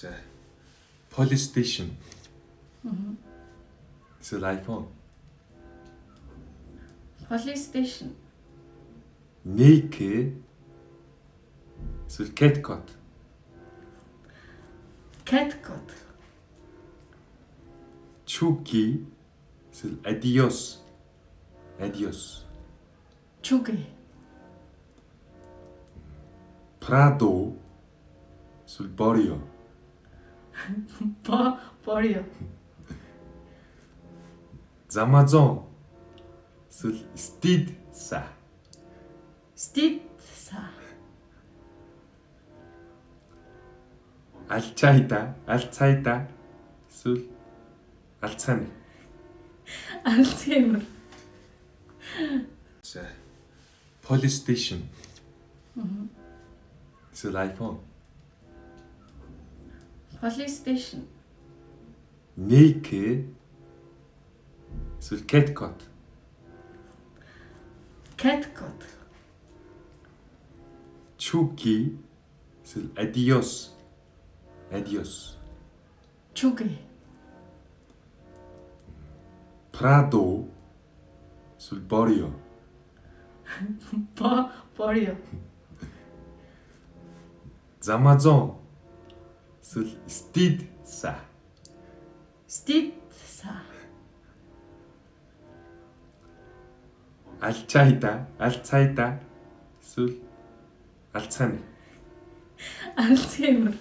За. Police station. Эсвэл iPhone. Police station. Naked. Эсвэл CatCut. CatCut. Chucky. Эсвэл Adios. Adios. Chugi. Prado. Эсвэл Borio. Borio. Amazon. Эсвэл Stidsa. Stidsa. Alçaida. Эсвэл Alzheimer. Alzheimer. За. Police station. Эсвэл iPhone. Police station. Naked. Эсвэл CatCut. CatCut. Chucky. Эсвэл Adios. Adios. Chugi. Prado. Эсвэл Borio. Borio. Amazon. Эсвэл Stidsa. Stidsa. Alçaida. Эсвэл Alzheimer. Alzheimer.